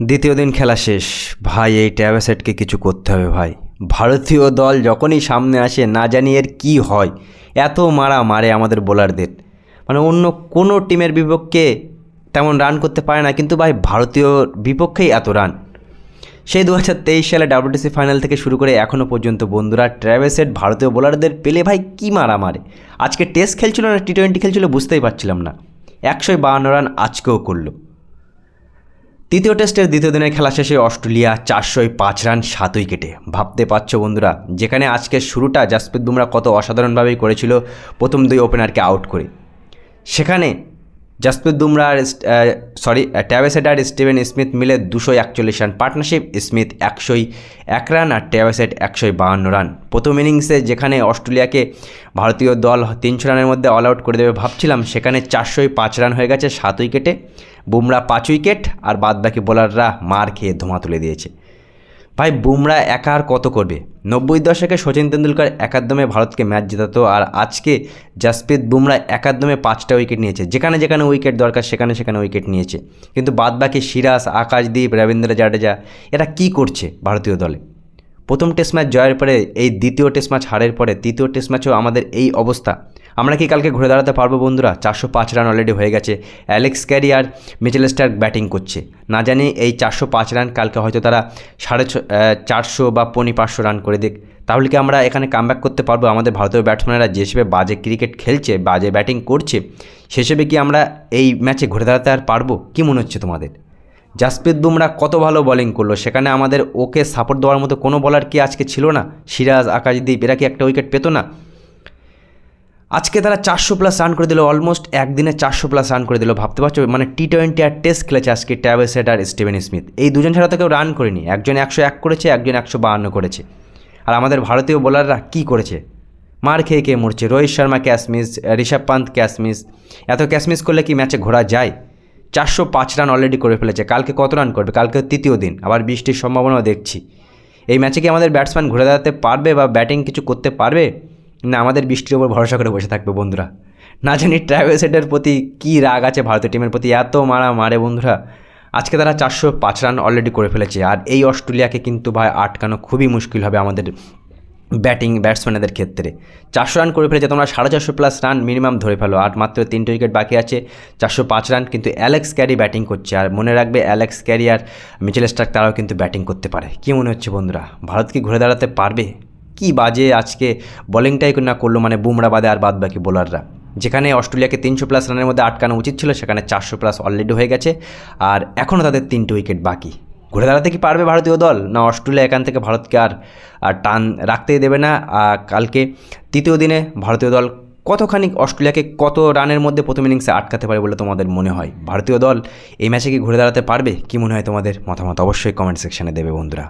দ্বিতীয় দিন খেলা শেষ ভাই। এই ট্র্যাভিস হেডকে কিছু করতে হবে ভাই। ভারতীয় দল যখনই সামনে আসে না জানি এর কী হয়, এত মারা মারে আমাদের বোলারদের, মানে অন্য কোনো টিমের বিপক্ষে তেমন রান করতে পারে না, কিন্তু ভাই ভারতীয় বিপক্ষেই এত রান। সেই 2023 সালে WTC ফাইনাল থেকে শুরু করে এখনও পর্যন্ত বন্ধুরা ট্র্যাভিস হেড ভারতীয় বোলারদের পেলে ভাই কী মারা মারে। আজকে টেস্ট খেলছিল না T20 খেলছিল বুঝতেই পারছিলাম না। 152 রান আজকেও করলো। তৃতীয় টেস্টের দ্বিতীয় দিনের খেলা শেষে অস্ট্রেলিয়া 405 রান 7 উইকেটে। ভাবতে পারছো বন্ধুরা, যেখানে আজকের শুরুটা জাসপ্রীত বুমরা কত অসাধারণভাবেই করেছিল প্রথম দুই ওপেনারকে আউট করে, সেখানে জাসপ্রীত বুমরা ট্র্যাভিস হেড আর স্টিভেন স্মিথ মিলে 241 রান পার্টনারশিপ। স্মিথ 101 রান আর ট্র্যাভিস হেড 152 রান। প্রথম ইনিংসে যেখানে অস্ট্রেলিয়াকে ভারতীয় দল 300 রানের মধ্যে অল আউট করে দেবে ভাবছিলাম, সেখানে 405 রান হয়ে গেছে 7 উইকেটে। বুমরা 5 উইকেট আর বাদবাকি বোলাররা মার খেয়ে ধোঁয়া তুলে দিয়েছে। ভাই বুমরা একা আর কত করবে? 90 দশকে সচিন তেন্ডুলকর একাদমে ভারতকে ম্যাচ জেতাতো, আর আজকে জাসপ্রীত বুমরা একাদমে 5টা উইকেট নিয়েছে। যেখানে যেখানে উইকেট দরকার সেখানে সেখানে উইকেট নিয়েছে, কিন্তু বাদবাকি সিরাজ, আকাশদীপ, রবীন্দ্র জাডেজা এরা কি করছে ভারতীয় দলে? প্রথম টেস্ট ম্যাচ জয়ের পরে, এই দ্বিতীয় টেস্ট ম্যাচ হারের পরে তৃতীয় টেস্ট ম্যাচেও আমাদের এই অবস্থা। আমরা কি কালকে ঘুরে দাঁড়াতে পারবো বন্ধুরা? 405 রান অলরেডি হয়ে গেছে। অ্যালেক্স ক্যারি আর মিচেল স্টার্ক ব্যাটিং করছে। না জানি এই 405 রান কালকে হয়তো তারা 450 বা 500 রান করে দিক, তাহলে কি আমরা এখানে কামব্যাক করতে পারবো? আমাদের ভারতীয় ব্যাটসম্যানরা যে হিসেবে বাজে ক্রিকেট খেলছে, বাজে ব্যাটিং করছে, সে হিসেবে কি আমরা এই ম্যাচে ঘুরে দাঁড়াতে আর পারবো? কি মনে হচ্ছে তোমাদের? জাসপ্রীত বুমরা কত ভালো বোলিং করলো, সেখানে আমাদের ওকে সাপোর্ট দেওয়ার মতো কোনো বলার কি আজকে ছিল না? সিরাজ, আকাশদীপ এরা কি একটা উইকেট পেত না? আজকে তারা 400+ রান করে দিল, অলমোস্ট একদিনে 400+ রান করে দিল। ভাবতে পারছো, মানে T20 আর টেস্ট খেলেছে আজকে ট্র্যাভিস হেড আর স্টিভেন স্মিথ। এই দুজন ছাড়া তো কেউ রান করেনি। একজন 101 করেছে, একজন 152 করেছে। আর আমাদের ভারতীয় বোলাররা কি করেছে? মার খেয়ে খেয়ে মরছে। Rohit Sharma catch miss, Rishabh Pant catch miss. এত ক্যাচ মিস করলে কি ম্যাচে ঘোরা যায়? 405 রান অলরেডি করে ফেলেছে। কালকে কত রান করবে? কালকে তৃতীয় দিন, আবার বৃষ্টির সম্ভাবনাও দেখছি। এই ম্যাচে কি আমাদের ব্যাটসম্যান ঘুরে দাঁড়াতে পারবে বা ব্যাটিং কিছু করতে পারবে? না আমাদের বৃষ্টির ওপর ভরসা করে বসে থাকবে বন্ধুরা। না জানি ট্র্যাভিস হেডের প্রতি কী রাগ আছে ভারতীয় টিমের প্রতি, এত মারা মারে বন্ধুরা। আজকে তারা 405 রান অলরেডি করে ফেলেছে, আর এই অস্ট্রেলিয়াকে কিন্তু ভাই আটকানো খুবই মুশকিল হবে আমাদের ব্যাটসম্যানদের ক্ষেত্রে। 400 রান করে ফেলেছে, তোমরা 450+ রান মিনিমাম ধরে ফেলো, আর মাত্র 3টে উইকেট বাকি আছে। 405 রান, কিন্তু অ্যালেক্স ক্যারি ব্যাটিং করছে। আর মনে রাখবে, অ্যালেক্স ক্যারি আর মিচেল স্টার্ক তারাও কিন্তু ব্যাটিং করতে পারে। কী মনে হচ্ছে বন্ধুরা, ভারত কি ঘুরে দাঁড়াতে পারবে? কি বাজে আজকে বোলিংটাই না করলো, মানে বুমরা বাদে আর বাদবাকি বোলাররা। যেখানে অস্ট্রেলিয়াকে 300+ রানের মধ্যে আটকানো উচিত ছিল, সেখানে 400+ অলরেডি হয়ে গেছে, আর এখনও তাদের 3টে উইকেট বাকি। ঘুরে দাঁড়াতে কি পারবে ভারতীয় দল? না অস্ট্রেলিয়া এখান থেকে ভারতকে আর টান রাখতেই দেবে না। কালকে তৃতীয় দিনে ভারতীয় দল কতখানি অস্ট্রেলিয়াকে কত রানের মধ্যে প্রথম ইনিংসে আটকাতে পারে বলে তোমাদের মনে হয়? ভারতীয় দল এই ম্যাচে কি ঘুরে দাঁড়াতে পারবে? কি মনে হয় তোমাদের? মতামত অবশ্যই কমেন্ট সেকশানে দেবে বন্ধুরা।